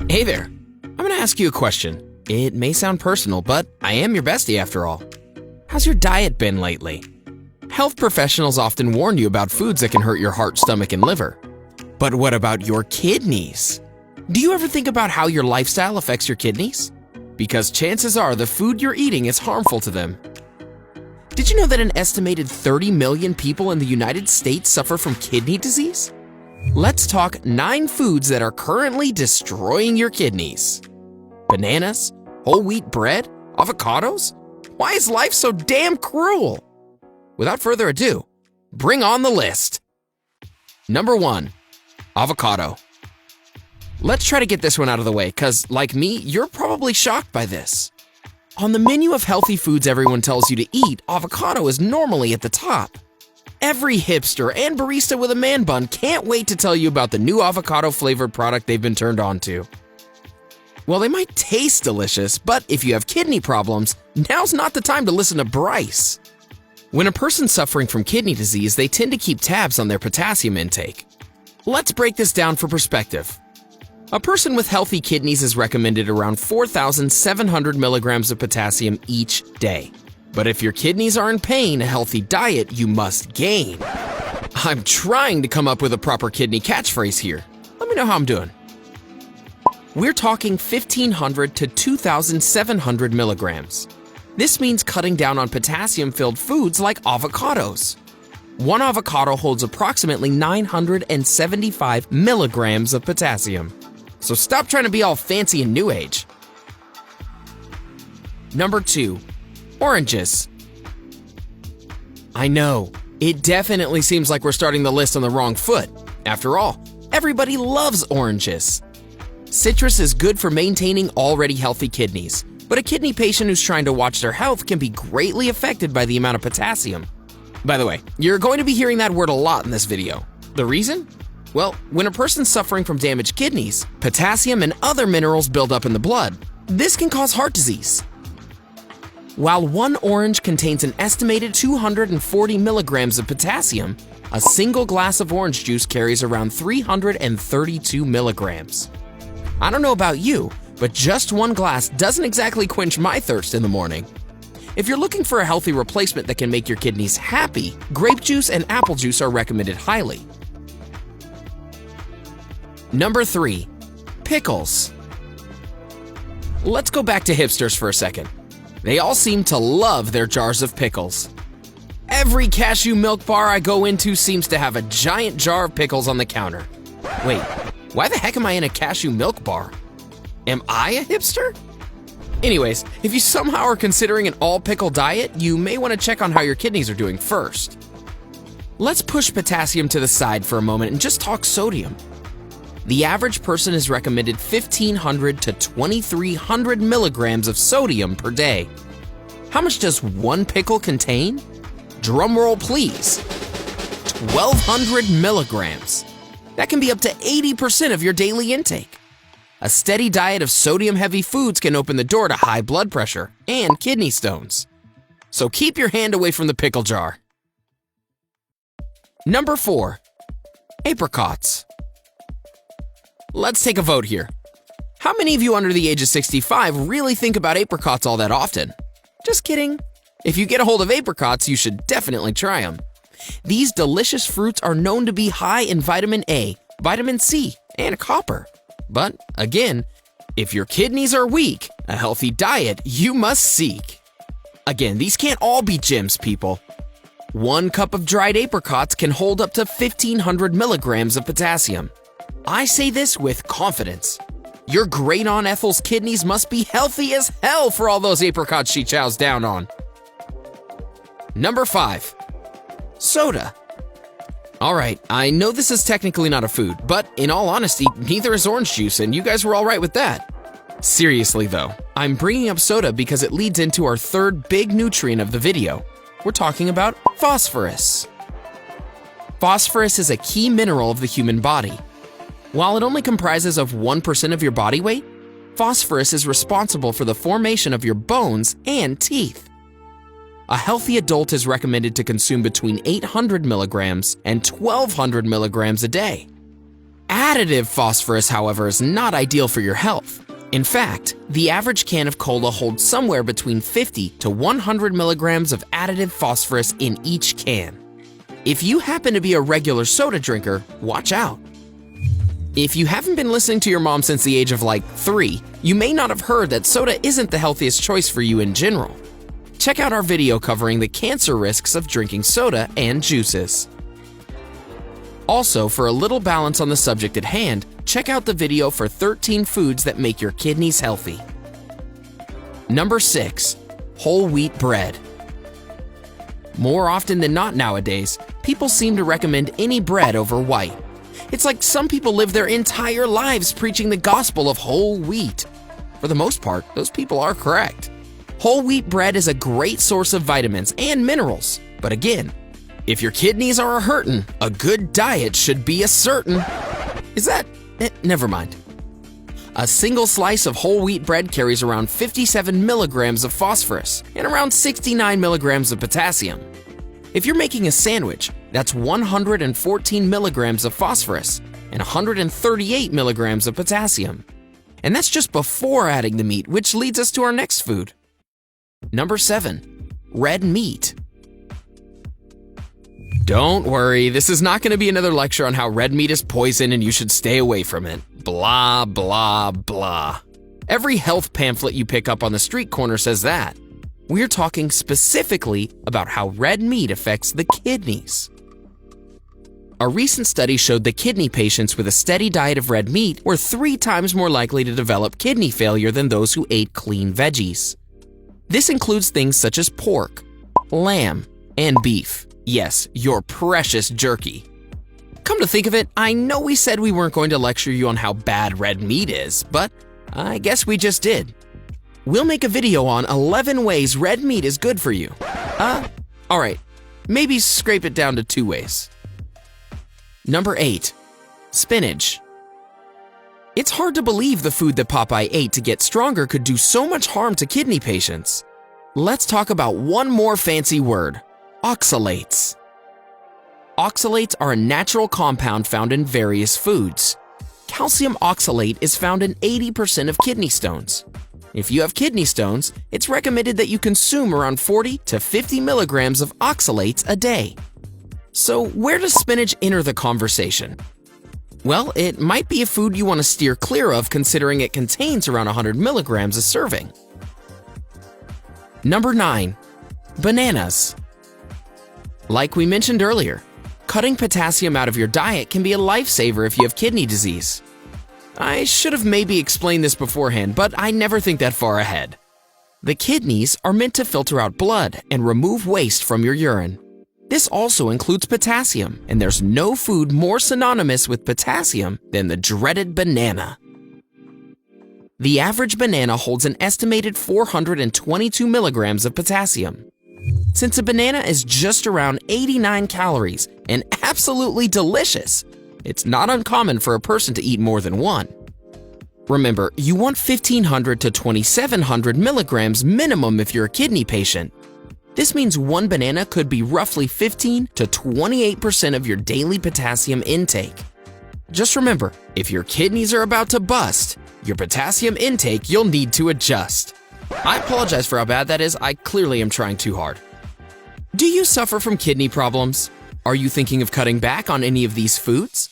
Hey there, I'm going to ask you a question. It may sound personal, but I am your bestie after all. How's your diet been lately? Health professionals often warn you about foods that can hurt your heart, stomach, and liver. But what about your kidneys? Do you ever think about how your lifestyle affects your kidneys? Because chances are the food you're eating is harmful to them. Did you know that an estimated 30 million people in the United States suffer from kidney disease? Let's talk 9 foods that are currently destroying your kidneys. Bananas, whole wheat bread, avocados? Why is life so damn cruel? Without further ado, bring on the list. Number 1, avocado. Let's try to get this one out of the way, because like me, you're probably shocked by this. On the menu of healthy foods everyone tells you to eat, avocado is normally at the top. Every hipster and barista with a man bun can't wait to tell you about the new avocado-flavored product they've been turned on to. Well, they might taste delicious, but if you have kidney problems, now's not the time to listen to Bryce. When a person's suffering from kidney disease, they tend to keep tabs on their potassium intake. Let's break this down for perspective. A person with healthy kidneys is recommended around 4,700 milligrams of potassium each day. But if your kidneys are in pain, a healthy diet you must gain. I'm trying to come up with a proper kidney catchphrase here. Let me know how I'm doing. We're talking 1,500 to 2,700 milligrams. This means cutting down on potassium-filled foods like avocados. One avocado holds approximately 975 milligrams of potassium. So stop trying to be all fancy and new age. Number 2, oranges. I know, it definitely seems like we're starting the list on the wrong foot. After all, everybody loves oranges. Citrus is good for maintaining already healthy kidneys, but a kidney patient who's trying to watch their health can be greatly affected by the amount of potassium. By the way, you're going to be hearing that word a lot in this video. The reason? Well, when a person's suffering from damaged kidneys, potassium and other minerals build up in the blood. This can cause heart disease. While one orange contains an estimated 240 milligrams of potassium, a single glass of orange juice carries around 332 milligrams. I don't know about you, but just one glass doesn't exactly quench my thirst in the morning. If you're looking for a healthy replacement that can make your kidneys happy, grape juice and apple juice are recommended highly. Number 3, pickles. Let's go back to hipsters for a second. They all seem to love their jars of pickles. Every cashew milk bar I go into seems to have a giant jar of pickles on the counter. Wait, why the heck am I in a cashew milk bar? Am I a hipster? Anyways, if you somehow are considering an all-pickle diet, you may want to check on how your kidneys are doing first. Let's push potassium to the side for a moment and just talk sodium. The average person is recommended 1,500 to 2,300 milligrams of sodium per day. How much does one pickle contain? Drumroll please. 1,200 milligrams. That can be up to 80% of your daily intake. A steady diet of sodium-heavy foods can open the door to high blood pressure and kidney stones. So keep your hand away from the pickle jar. Number 4, apricots. Let's take a vote here. How many of you under the age of 65 really think about apricots all that often? Just kidding. If you get a hold of apricots, you should definitely try them. These delicious fruits are known to be high in vitamin A, vitamin C, and copper. But again, if your kidneys are weak, a healthy diet you must seek. Again, these can't all be gems, people. 1 cup of dried apricots can hold up to 1,500 milligrams of potassium. I say this with confidence. Your great Aunt Ethel's kidneys must be healthy as hell for all those apricots she chows down on. Number 5, soda. Alright, I know this is technically not a food, but in all honesty, neither is orange juice, and you guys were alright with that. Seriously though, I'm bringing up soda because it leads into our third big nutrient of the video. We're talking about phosphorus. Phosphorus is a key mineral of the human body. While it only comprises of 1% of your body weight, phosphorus is responsible for the formation of your bones and teeth. A healthy adult is recommended to consume between 800 milligrams and 1,200 milligrams a day. Additive phosphorus, however, is not ideal for your health. In fact, the average can of cola holds somewhere between 50 to 100 milligrams of additive phosphorus in each can. If you happen to be a regular soda drinker, watch out. If you haven't been listening to your mom since the age of like 3, you may not have heard that soda isn't the healthiest choice for you in general. Check out our video covering the cancer risks of drinking soda and juices. Also, for a little balance on the subject at hand, check out the video for 13 foods that make your kidneys healthy. Number 6. Whole wheat bread. More often than not nowadays, people seem to recommend any bread over white. It's like some people live their entire lives preaching the gospel of whole wheat. For the most part, those people are correct. Whole wheat bread is a great source of vitamins and minerals, but again, if your kidneys are hurtin', a good diet should be a certain. Is that? Never mind. A single slice of whole wheat bread carries around 57 milligrams of phosphorus and around 69 milligrams of potassium. If you're making a sandwich, that's 114 milligrams of phosphorus and 138 milligrams of potassium. And that's just before adding the meat, which leads us to our next food. Number 7. Red meat. Don't worry, this is not going to be another lecture on how red meat is poison and you should stay away from it. Blah, blah, blah. Every health pamphlet you pick up on the street corner says that. We're talking specifically about how red meat affects the kidneys. A recent study showed that kidney patients with a steady diet of red meat were 3 times more likely to develop kidney failure than those who ate clean veggies. This includes things such as pork, lamb, and beef. Yes, your precious jerky. Come to think of it, I know we said we weren't going to lecture you on how bad red meat is, but I guess we just did. We'll make a video on 11 ways red meat is good for you. Alright, maybe scrape it down to 2 ways. Number 8. Spinach. It's hard to believe the food that Popeye ate to get stronger could do so much harm to kidney patients. Let's talk about one more fancy word. Oxalates. Oxalates are a natural compound found in various foods. Calcium oxalate is found in 80% of kidney stones. If you have kidney stones, it's recommended that you consume around 40 to 50 milligrams of oxalates a day. So where does spinach enter the conversation? Well, it might be a food you want to steer clear of considering it contains around 100 milligrams a serving. Number 9. Bananas. Like we mentioned earlier, cutting potassium out of your diet can be a lifesaver if you have kidney disease. I should have maybe explained this beforehand, but I never think that far ahead. The kidneys are meant to filter out blood and remove waste from your urine. This also includes potassium, and there's no food more synonymous with potassium than the dreaded banana. The average banana holds an estimated 422 milligrams of potassium. Since a banana is just around 89 calories and absolutely delicious, it's not uncommon for a person to eat more than one. Remember, you want 1,500 to 2,700 milligrams minimum if you're a kidney patient. This means one banana could be roughly 15 to 28% of your daily potassium intake. Just remember, if your kidneys are about to bust, your potassium intake you'll need to adjust. I apologize for how bad that is, I clearly am trying too hard. Do you suffer from kidney problems? Are you thinking of cutting back on any of these foods?